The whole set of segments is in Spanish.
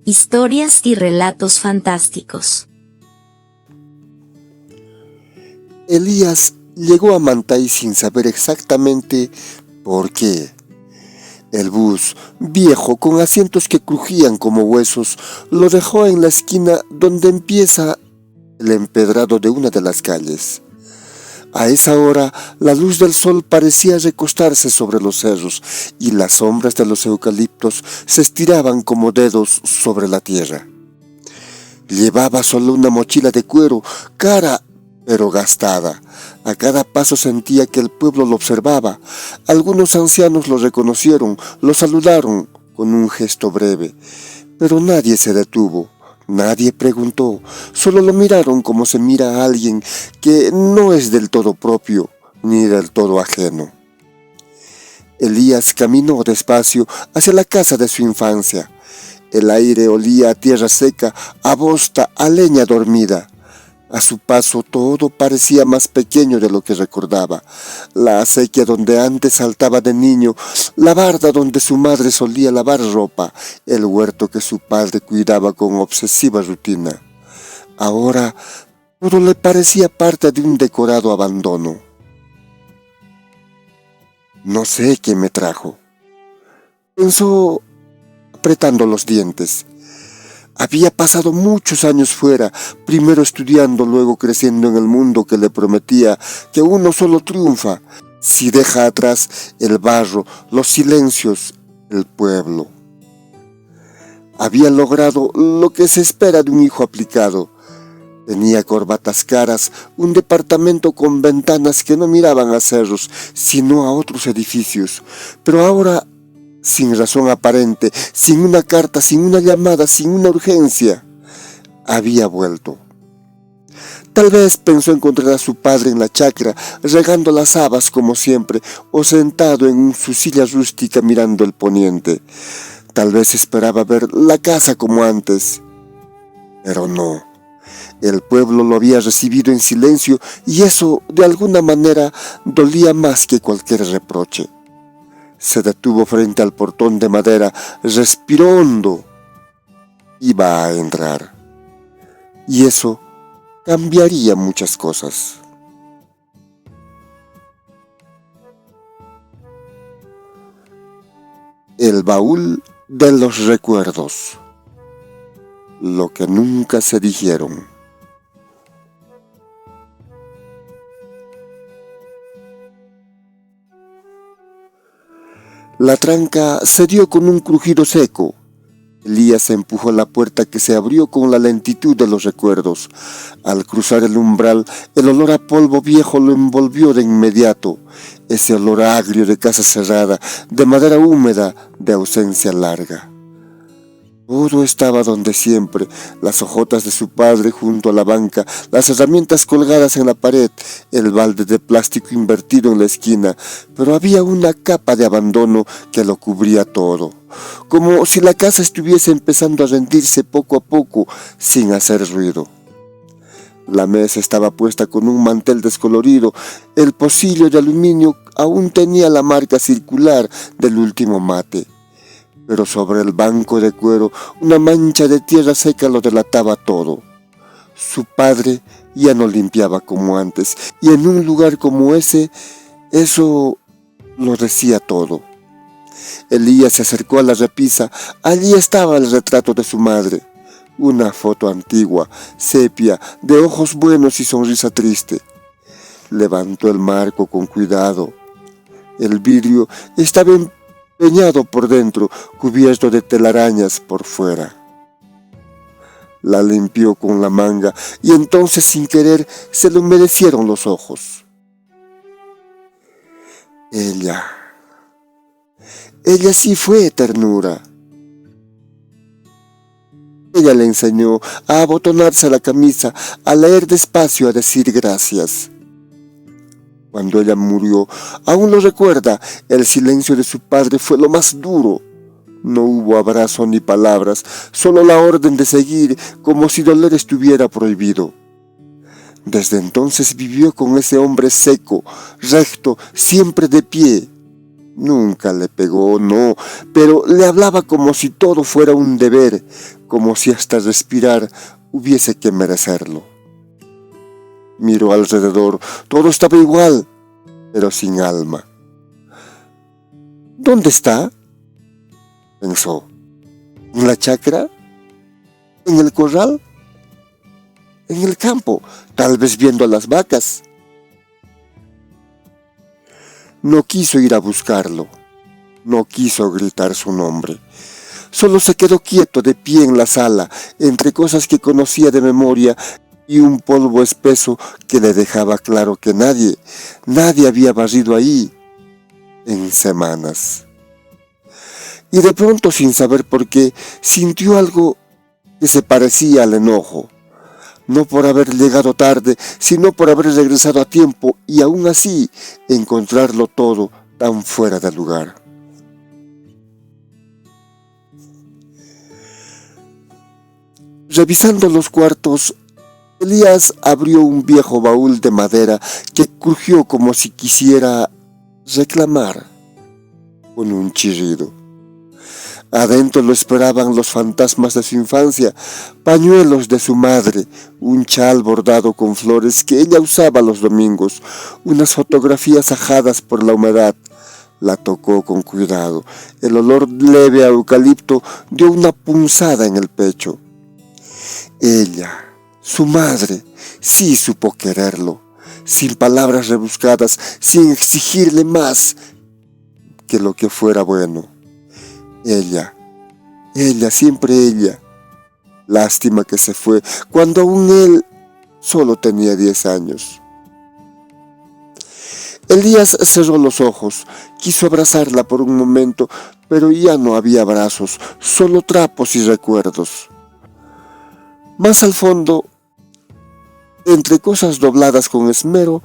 Historias y relatos fantásticos. Elías llegó a Mantay sin saber exactamente por qué. El bus, viejo, con asientos que crujían como huesos, lo dejó en la esquina donde empieza el empedrado de una de las calles. A esa hora, la luz del sol parecía recostarse sobre los cerros y las sombras de los eucaliptos se estiraban como dedos sobre la tierra. Llevaba solo una mochila de cuero, cara pero gastada. A cada paso sentía que el pueblo lo observaba. Algunos ancianos lo reconocieron, lo saludaron con un gesto breve, pero nadie se detuvo. Nadie preguntó, solo lo miraron como se mira a alguien que no es del todo propio ni del todo ajeno. Elías caminó despacio hacia la casa de su infancia. El aire olía a tierra seca, a bosta, a leña dormida. A su paso todo parecía más pequeño de lo que recordaba. La acequia donde antes saltaba de niño, la barda donde su madre solía lavar ropa, el huerto que su padre cuidaba con obsesiva rutina. Ahora todo le parecía parte de un decorado abandono. No sé qué me trajo, pensó apretando los dientes. Había pasado muchos años fuera, primero estudiando, luego creciendo en el mundo que le prometía que uno solo triunfa si deja atrás el barro, los silencios, el pueblo. Había logrado lo que se espera de un hijo aplicado. Tenía corbatas caras, un departamento con ventanas que no miraban a cerros, sino a otros edificios. Pero ahora, sin razón aparente, sin una carta, sin una llamada, sin una urgencia, había vuelto. Tal vez pensó encontrar a su padre en la chacra, regando las habas como siempre, o sentado en su silla rústica mirando el poniente. Tal vez esperaba ver la casa como antes, pero no. El pueblo lo había recibido en silencio y eso, de alguna manera, dolía más que cualquier reproche. Se detuvo frente al portón de madera, respiró hondo. Iba a entrar. Y eso cambiaría muchas cosas. El baúl de los recuerdos. Lo que nunca se dijeron. La tranca se dio con un crujido seco. Elías empujó la puerta que se abrió con la lentitud de los recuerdos. Al cruzar el umbral, el olor a polvo viejo lo envolvió de inmediato. Ese olor agrio de casa cerrada, de madera húmeda, de ausencia larga. Todo estaba donde siempre, las hojotas de su padre junto a la banca, las herramientas colgadas en la pared, el balde de plástico invertido en la esquina, pero había una capa de abandono que lo cubría todo, como si la casa estuviese empezando a rendirse poco a poco, sin hacer ruido. La mesa estaba puesta con un mantel descolorido, el pocillo de aluminio aún tenía la marca circular del último mate. Pero sobre el banco de cuero una mancha de tierra seca lo delataba todo. Su padre ya no limpiaba como antes, y en un lugar como ese, eso lo decía todo. Elías se acercó a la repisa. Allí estaba el retrato de su madre. Una foto antigua, sepia, de ojos buenos y sonrisa triste. Levantó el marco con cuidado. El vidrio estaba empeñado por dentro, cubierto de telarañas por fuera. La limpió con la manga y entonces sin querer se le humedecieron los ojos. Ella sí fue ternura. Ella le enseñó a abotonarse la camisa, a leer despacio, a decir gracias. Cuando ella murió, aún lo recuerda, el silencio de su padre fue lo más duro. No hubo abrazo ni palabras, solo la orden de seguir, como si doler estuviera prohibido. Desde entonces vivió con ese hombre seco, recto, siempre de pie. Nunca le pegó, no, pero le hablaba como si todo fuera un deber, como si hasta respirar hubiese que merecerlo. Miró alrededor, todo estaba igual, pero sin alma. ¿Dónde está?, pensó. ¿En la chacra? ¿En el corral? ¿En el campo? Tal vez viendo a las vacas. No quiso ir a buscarlo, no quiso gritar su nombre. Solo se quedó quieto de pie en la sala, entre cosas que conocía de memoria y un polvo espeso que le dejaba claro que nadie había barrido ahí en semanas. Y de pronto, sin saber por qué, sintió algo que se parecía al enojo. No por haber llegado tarde, sino por haber regresado a tiempo y aún así encontrarlo todo tan fuera de lugar. Revisando los cuartos, Elías abrió un viejo baúl de madera que crujió como si quisiera reclamar con un chirrido. Adentro lo esperaban los fantasmas de su infancia, pañuelos de su madre, un chal bordado con flores que ella usaba los domingos, unas fotografías ajadas por la humedad. La tocó con cuidado. El olor leve a eucalipto dio una punzada en el pecho. Ella, su madre, sí supo quererlo, sin palabras rebuscadas, sin exigirle más que lo que fuera bueno. Ella, siempre ella. Lástima que se fue, cuando aún él solo tenía 10 años. Elías cerró los ojos, quiso abrazarla por un momento, pero ya no había abrazos, solo trapos y recuerdos. Más al fondo, entre cosas dobladas con esmero,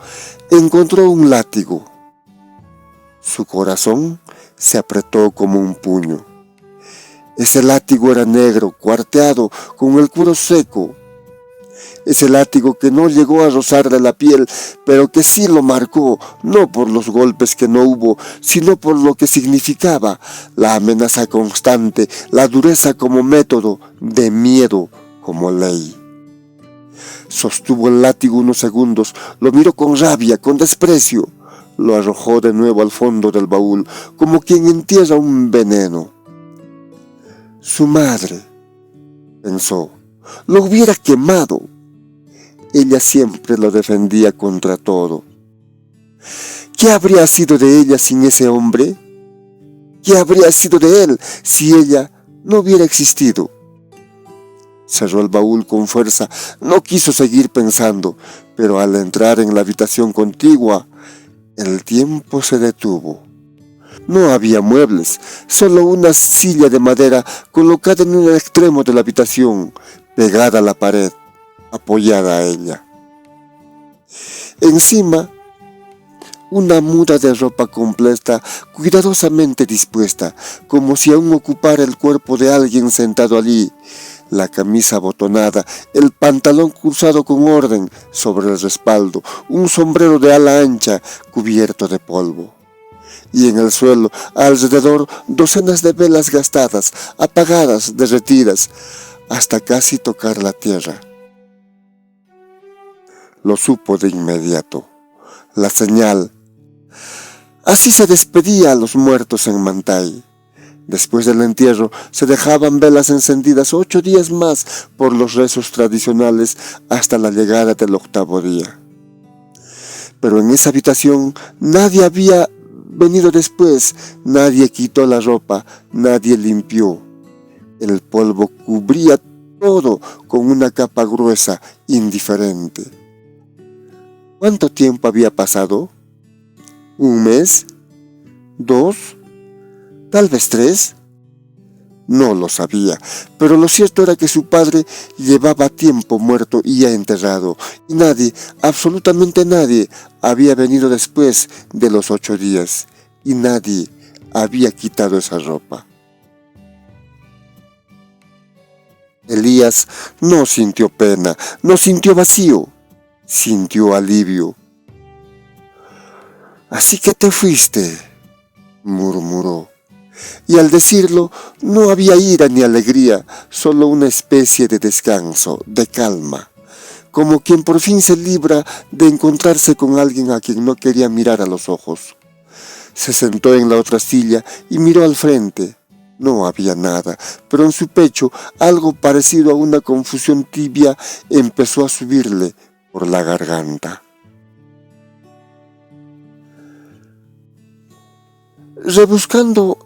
encontró un látigo. Su corazón se apretó como un puño. Ese látigo era negro, cuarteado, con el cuero seco. Ese látigo que no llegó a rozarle la piel, pero que sí lo marcó, no por los golpes que no hubo, sino por lo que significaba, la amenaza constante, la dureza como método, de miedo como ley. Sostuvo el látigo unos segundos, lo miró con rabia, con desprecio, lo arrojó de nuevo al fondo del baúl, como quien entierra un veneno. Su madre, pensó, lo hubiera quemado. Ella siempre lo defendía contra todo. ¿Qué habría sido de ella sin ese hombre? ¿Qué habría sido de él si ella no hubiera existido? Cerró el baúl con fuerza, no quiso seguir pensando, pero al entrar en la habitación contigua, el tiempo se detuvo. No había muebles, solo una silla de madera colocada en un extremo de la habitación, pegada a la pared, apoyada a ella. Encima, una muda de ropa completa, cuidadosamente dispuesta, como si aún ocupara el cuerpo de alguien sentado allí. La camisa abotonada, el pantalón cruzado con orden sobre el respaldo, un sombrero de ala ancha cubierto de polvo. Y en el suelo, alrededor, docenas de velas gastadas, apagadas, derretidas, hasta casi tocar la tierra. Lo supo de inmediato. La señal. Así se despedía a los muertos en Mantay. Después del entierro, se dejaban velas encendidas 8 días más por los rezos tradicionales hasta la llegada del 8º día. Pero en esa habitación nadie había venido después, nadie quitó la ropa, nadie limpió. El polvo cubría todo con una capa gruesa, indiferente. ¿Cuánto tiempo había pasado? ¿1 mes? ¿2? ¿Tal vez 3? No lo sabía, pero lo cierto era que su padre llevaba tiempo muerto y ya enterrado, y nadie, absolutamente nadie, había venido después de los 8 días, y nadie había quitado esa ropa. Elías no sintió pena, no sintió vacío, sintió alivio. «Así que te fuiste», murmuró. Y al decirlo no había ira ni alegría, solo una especie de descanso, de calma, como quien por fin se libra de encontrarse con alguien a quien no quería mirar a los ojos. Se sentó en la otra silla y miró al frente. No había nada, pero en su pecho algo parecido a una confusión tibia empezó a subirle por la garganta. Rebuscando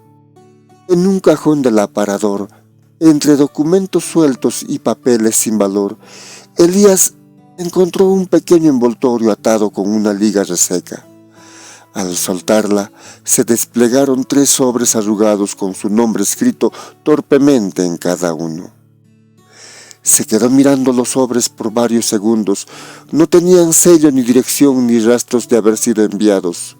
en un cajón del aparador, entre documentos sueltos y papeles sin valor, Elías encontró un pequeño envoltorio atado con una liga reseca. Al soltarla, se desplegaron 3 sobres arrugados con su nombre escrito torpemente en cada uno. Se quedó mirando los sobres por varios segundos. No tenían sello ni dirección ni rastros de haber sido enviados.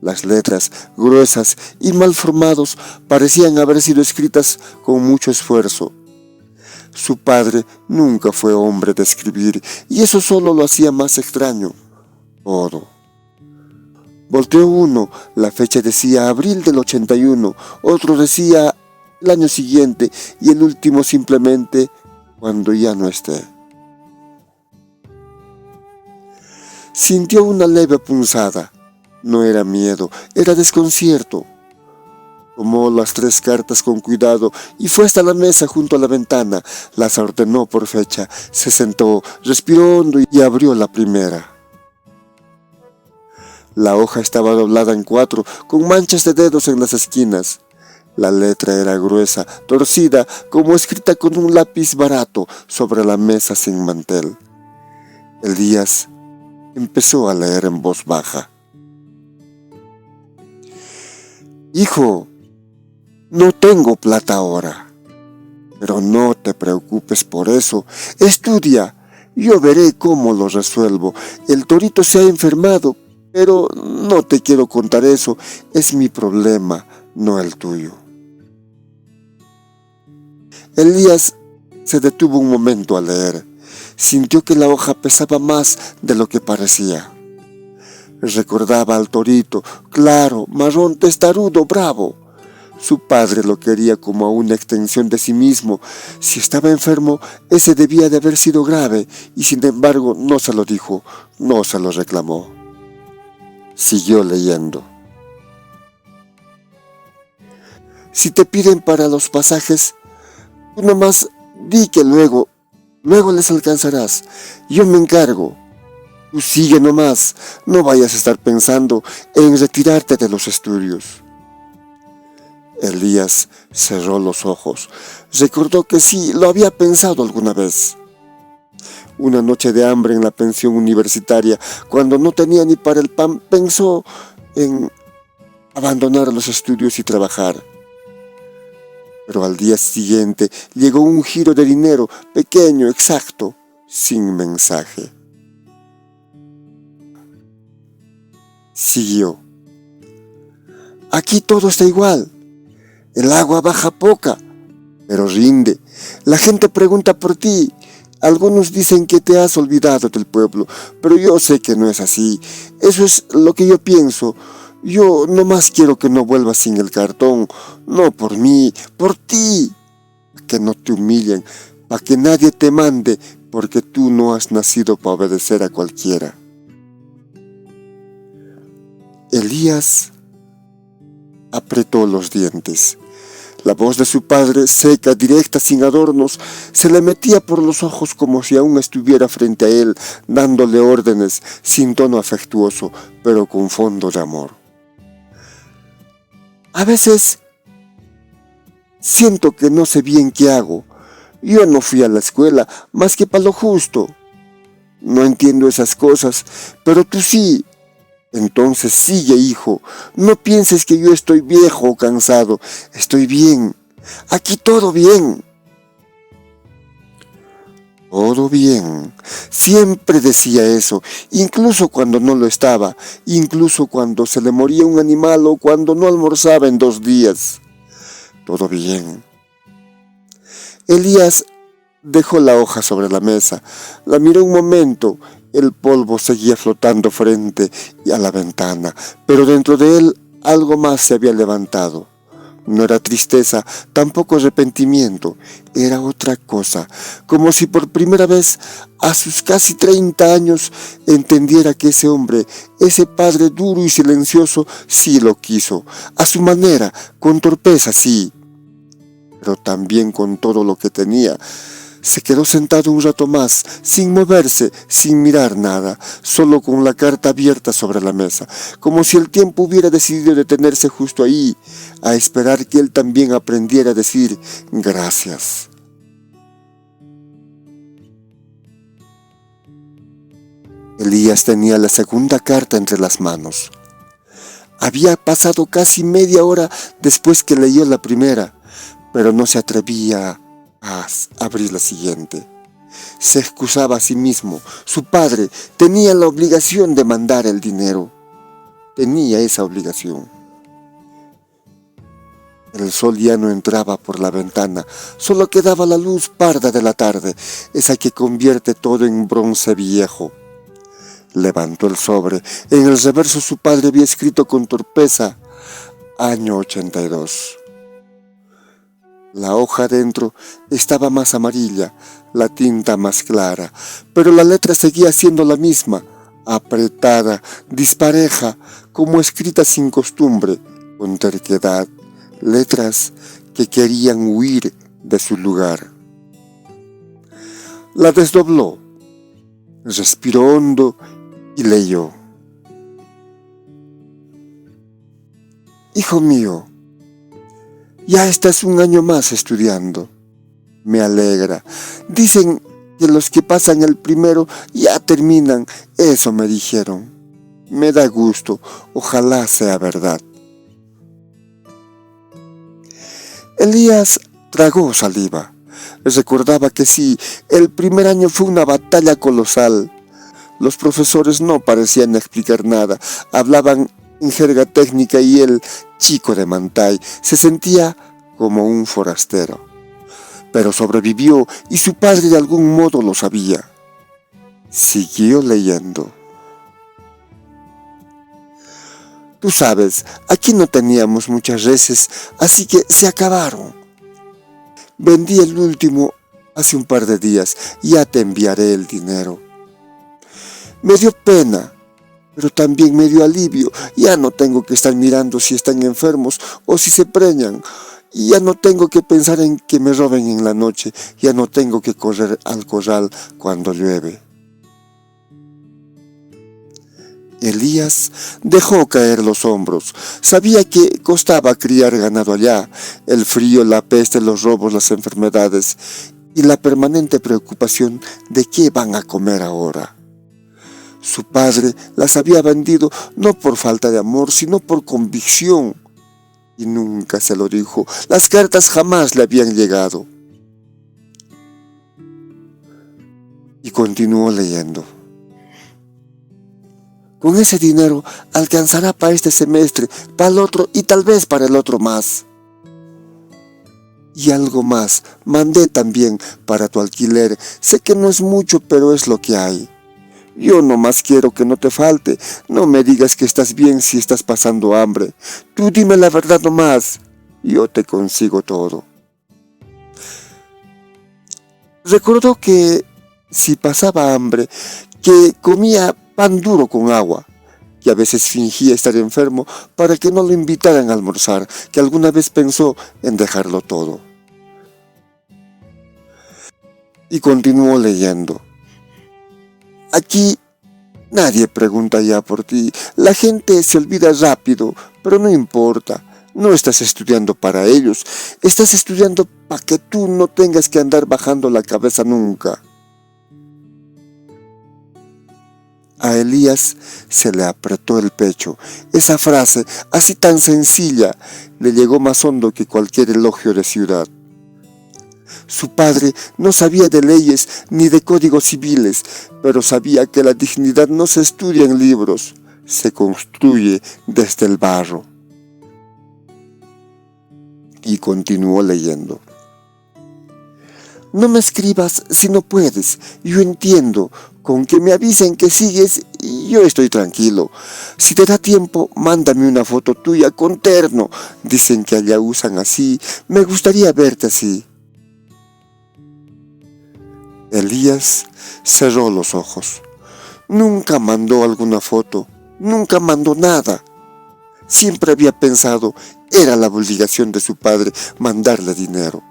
Las letras, gruesas y mal formados, parecían haber sido escritas con mucho esfuerzo. Su padre nunca fue hombre de escribir, y eso solo lo hacía más extraño. Todo. Volteó uno, la fecha decía abril del 81, otro decía el año siguiente, y el último simplemente cuando ya no esté. Sintió una leve punzada. No era miedo, era desconcierto. Tomó las 3 cartas con cuidado y fue hasta la mesa junto a la ventana. Las ordenó por fecha, se sentó, respiró hondo y abrió la primera. La hoja estaba doblada en 4, con manchas de dedos en las esquinas. La letra era gruesa, torcida, como escrita con un lápiz barato sobre la mesa sin mantel. Elías empezó a leer en voz baja. Hijo, no tengo plata ahora, pero no te preocupes por eso. Estudia, yo veré cómo lo resuelvo. El torito se ha enfermado, pero no te quiero contar eso. Es mi problema, no el tuyo. Elías se detuvo un momento a leer. Sintió que la hoja pesaba más de lo que parecía. Recordaba al torito, claro, marrón, testarudo, bravo. Su padre lo quería como a una extensión de sí mismo. Si estaba enfermo, ese debía de haber sido grave, y sin embargo no se lo dijo, no se lo reclamó. Siguió leyendo. Si te piden para los pasajes, tú nomás di que luego les alcanzarás. Yo me encargo. Tú sigue nomás, no vayas a estar pensando en retirarte de los estudios. Elías cerró los ojos. Recordó que sí, lo había pensado alguna vez. Una noche de hambre en la pensión universitaria, cuando no tenía ni para el pan, pensó en abandonar los estudios y trabajar. Pero al día siguiente llegó un giro de dinero, pequeño, exacto, sin mensaje. Siguió. Aquí todo está igual. El agua baja poca, pero rinde. La gente pregunta por ti. Algunos dicen que te has olvidado del pueblo, pero yo sé que no es así. Eso es lo que yo pienso. Yo nomás quiero que no vuelvas sin el cartón. No por mí, por ti. Para que no te humillen, para que nadie te mande, porque tú no has nacido para obedecer a cualquiera. Elías apretó los dientes. La voz de su padre, seca, directa, sin adornos, se le metía por los ojos como si aún estuviera frente a él, dándole órdenes, sin tono afectuoso, pero con fondo de amor. A veces siento que no sé bien qué hago. Yo no fui a la escuela más que para lo justo. No entiendo esas cosas, pero tú sí. Entonces sigue, hijo. No pienses que yo estoy viejo o cansado. Estoy bien. Aquí todo bien. Todo bien. Siempre decía eso, incluso cuando no lo estaba, incluso cuando se le moría un animal o cuando no almorzaba en 2 días. Todo bien. Elías dejó la hoja sobre la mesa, la miró un momento. El polvo seguía flotando frente a la ventana, pero dentro de él algo más se había levantado. No era tristeza, tampoco arrepentimiento, era otra cosa, como si por primera vez a sus casi 30 años entendiera que ese hombre, ese padre duro y silencioso, sí lo quiso, a su manera, con torpeza, sí, pero también con todo lo que tenía. Se quedó sentado un rato más, sin moverse, sin mirar nada, solo con la carta abierta sobre la mesa, como si el tiempo hubiera decidido detenerse justo ahí, a esperar que él también aprendiera a decir gracias. Elías tenía la segunda carta entre las manos. Había pasado casi media hora después que leyó la primera, pero no se atrevía a abrir la siguiente. Se excusaba a sí mismo. Su padre tenía la obligación de mandar el dinero. Tenía esa obligación. El sol ya no entraba por la ventana, solo quedaba la luz parda de la tarde, esa que convierte todo en bronce viejo. Levantó el sobre. En el reverso su padre había escrito con torpeza, año 82. La hoja dentro estaba más amarilla, la tinta más clara, pero la letra seguía siendo la misma, apretada, dispareja, como escrita sin costumbre, con terquedad, letras que querían huir de su lugar. La desdobló, respiró hondo y leyó. Hijo mío, ya estás un año más estudiando. Me alegra. Dicen que los que pasan el primero ya terminan. Eso me dijeron. Me da gusto. Ojalá sea verdad. Elías tragó saliva. Recordaba que sí, el primer año fue una batalla colosal. Los profesores no parecían explicar nada. Hablaban en jerga técnica y él, chico de Mantay, se sentía como un forastero. Pero sobrevivió y su padre de algún modo lo sabía. Siguió leyendo. Tú sabes, aquí no teníamos muchas reses, así que se acabaron. Vendí el último hace un par de días, ya te enviaré el dinero. Me dio pena, pero también me dio alivio. Ya no tengo que estar mirando si están enfermos o si se preñan. Ya no tengo que pensar en que me roben en la noche. Ya no tengo que correr al corral cuando llueve. Elías dejó caer los hombros. Sabía que costaba criar ganado allá. El frío, la peste, los robos, las enfermedades y la permanente preocupación de qué van a comer ahora. Su padre las había vendido no por falta de amor, sino por convicción. Y nunca se lo dijo. Las cartas jamás le habían llegado. Y continuó leyendo. Con ese dinero alcanzará para este semestre, para el otro y tal vez para el otro más. Y algo más, mandé también para tu alquiler. Sé que no es mucho, pero es lo que hay. Yo nomás quiero que no te falte. No me digas que estás bien si estás pasando hambre. Tú dime la verdad nomás. Yo te consigo todo. Recordó que si pasaba hambre, que comía pan duro con agua, que a veces fingía estar enfermo para que no lo invitaran a almorzar, que alguna vez pensó en dejarlo todo. Y continuó leyendo. Aquí nadie pregunta ya por ti. La gente se olvida rápido, pero no importa. No estás estudiando para ellos. Estás estudiando para que tú no tengas que andar bajando la cabeza nunca. A Elías se le apretó el pecho. Esa frase, así tan sencilla, le llegó más hondo que cualquier elogio de ciudad. Su padre no sabía de leyes ni de códigos civiles, pero sabía que la dignidad no se estudia en libros, se construye desde el barro. Y continuó leyendo. No me escribas si no puedes. Yo entiendo. Con que me avisen que sigues yo estoy tranquilo. Si te da tiempo, mándame una foto tuya con terno. Dicen que allá usan así. Me gustaría verte así. Elías cerró los ojos. Nunca mandó alguna foto. Nunca mandó nada. Siempre había pensado, era la obligación de su padre mandarle dinero.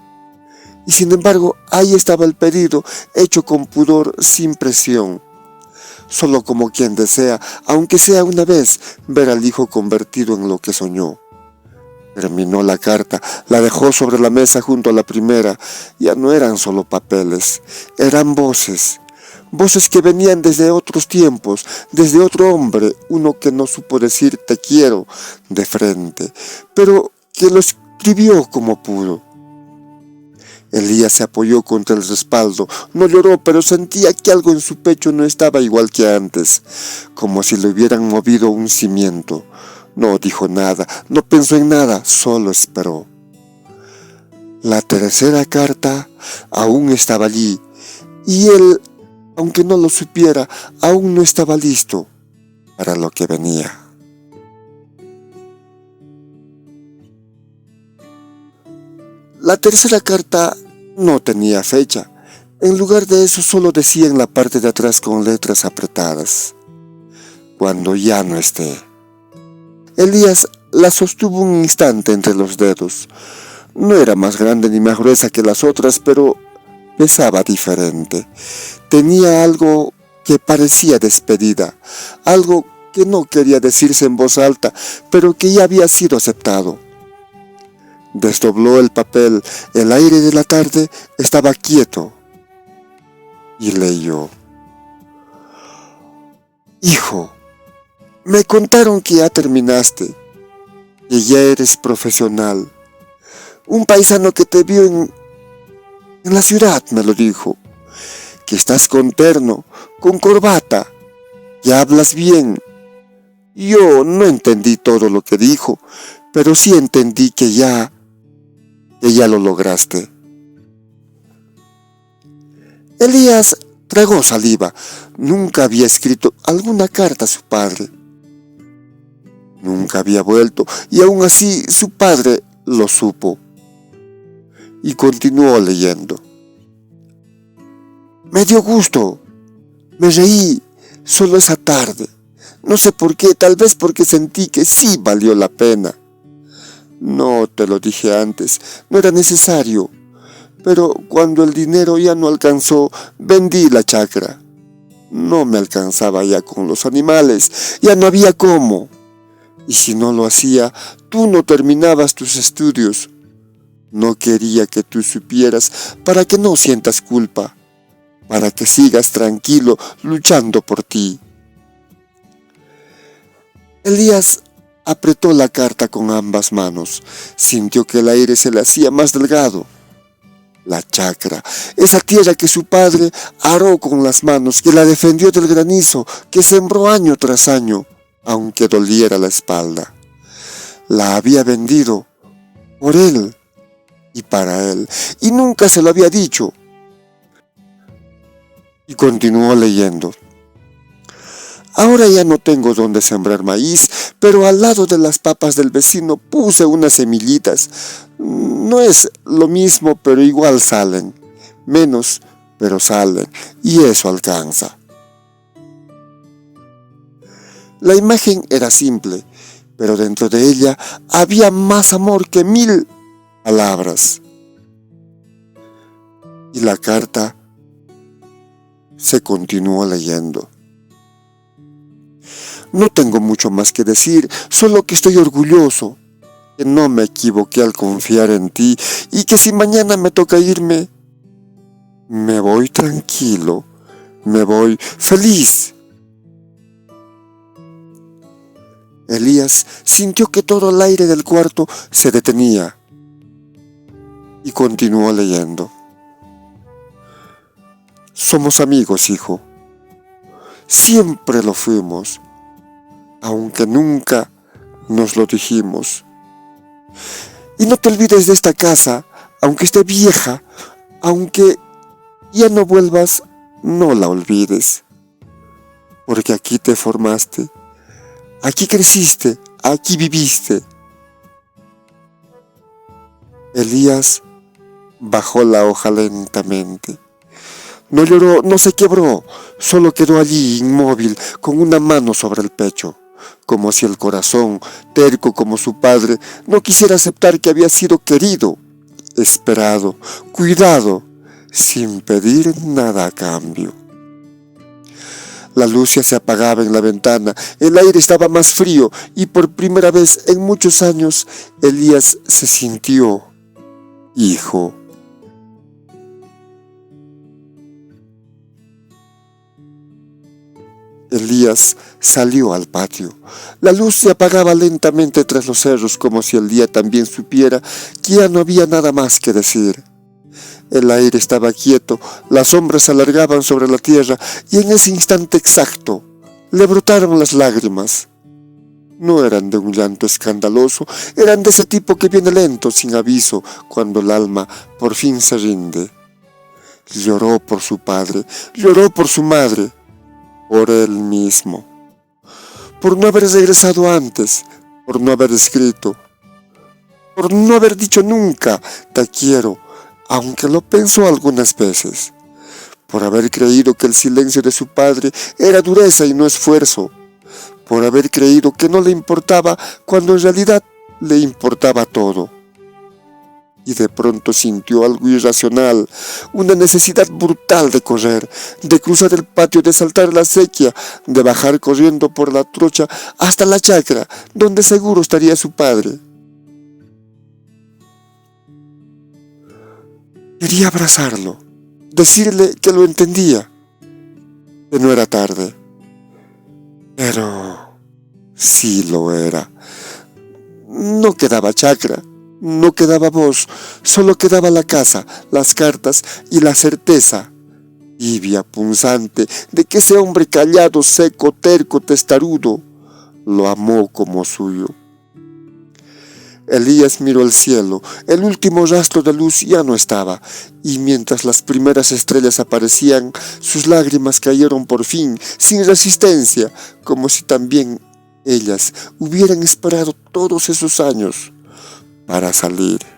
Y sin embargo, ahí estaba el pedido, hecho con pudor, sin presión. Solo como quien desea, aunque sea una vez, ver al hijo convertido en lo que soñó. Terminó la carta, la dejó sobre la mesa junto a la primera. Ya no eran solo papeles, eran voces. Voces que venían desde otros tiempos, desde otro hombre, uno que no supo decir te quiero de frente, pero que lo escribió como pudo. Elías se apoyó contra el respaldo, no lloró, pero sentía que algo en su pecho no estaba igual que antes, como si le hubieran movido un cimiento. No dijo nada, no pensó en nada, solo esperó. La tercera carta aún estaba allí, y él, aunque no lo supiera, aún no estaba listo para lo que venía. La tercera carta no tenía fecha. En lugar de eso solo decía en la parte de atrás con letras apretadas: cuando ya no esté. Elías la sostuvo un instante entre los dedos. No era más grande ni más gruesa que las otras, pero pesaba diferente. Tenía algo que parecía despedida, algo que no quería decirse en voz alta, pero que ya había sido aceptado. Desdobló el papel, el aire de la tarde estaba quieto, y leyó: Hijo, me contaron que ya terminaste, que ya eres profesional. Un paisano que te vio en la ciudad me lo dijo, que estás con terno, con corbata, que hablas bien. Yo no entendí todo lo que dijo, pero sí entendí que ya lo lograste. Elías tragó saliva. Nunca había escrito alguna carta a su padre. Nunca había vuelto, y aún así su padre lo supo. Y continuó leyendo. Me dio gusto. Me reí solo esa tarde. No sé por qué, tal vez porque sentí que sí valió la pena. No te lo dije antes, no era necesario. Pero cuando el dinero ya no alcanzó, vendí la chacra. No me alcanzaba ya con los animales, ya no había cómo. Y si no lo hacía, tú no terminabas tus estudios. No quería que tú supieras para que no sientas culpa, para que sigas tranquilo luchando por ti. Elías apretó la carta con ambas manos. Sintió que el aire se le hacía más delgado. La chacra, esa tierra que su padre aró con las manos, que la defendió del granizo, que sembró año tras año, aunque doliera la espalda. La había vendido por él y para él, y nunca se lo había dicho. Y continuó leyendo. Ahora ya no tengo donde sembrar maíz, pero al lado de las papas del vecino puse unas semillitas. No es lo mismo, pero igual salen. Menos, pero salen, y eso alcanza. La imagen era simple, pero dentro de ella había más amor que 1000 palabras. Y la carta se continuó leyendo. No tengo mucho más que decir, solo que estoy orgulloso, que no me equivoqué al confiar en ti y que si mañana me toca irme, me voy tranquilo, me voy feliz. Elías sintió que todo el aire del cuarto se detenía y continuó leyendo. Somos amigos, hijo. Siempre lo fuimos, aunque nunca nos lo dijimos. Y no te olvides de esta casa, aunque esté vieja, aunque ya no vuelvas, no la olvides. porque aquí te formaste, aquí creciste, aquí viviste. Elías bajó la hoja lentamente. No lloró, no se quebró, solo quedó allí inmóvil, con una mano sobre el pecho, como si el corazón, terco como su padre, no quisiera aceptar que había sido querido, esperado, cuidado, sin pedir nada a cambio. La luz ya se apagaba en la ventana, el aire estaba más frío y por primera vez en muchos años Elías se sintió hijo. Elías salió al patio. La luz se apagaba lentamente tras los cerros, como si el día también supiera que ya no había nada más que decir. El aire estaba quieto, las sombras se alargaban sobre la tierra y en ese instante exacto le brotaron las lágrimas. No eran de un llanto escandaloso, eran de ese tipo que viene lento, sin aviso, cuando el alma por fin se rinde. Lloró por su padre, lloró por su madre, por él mismo, por no haber regresado antes, por no haber escrito, por no haber dicho nunca te quiero, aunque lo pensó algunas veces, por haber creído que el silencio de su padre era dureza y no esfuerzo, por haber creído que no le importaba cuando en realidad le importaba todo. Y de pronto sintió algo irracional, una necesidad brutal de correr, de cruzar el patio, de saltar la acequia, de bajar corriendo por la trocha hasta la chacra, donde seguro estaría su padre. Quería abrazarlo, decirle que lo entendía, que no era tarde. Pero sí lo era. No quedaba chacra. No quedaba voz, solo quedaba la casa, las cartas y la certeza, tibia, punzante, de que ese hombre callado, seco, terco, testarudo, lo amó como suyo. Elías miró el cielo, el último rastro de luz ya no estaba, y mientras las primeras estrellas aparecían, sus lágrimas cayeron por fin, sin resistencia, como si también ellas hubieran esperado todos esos años para salir.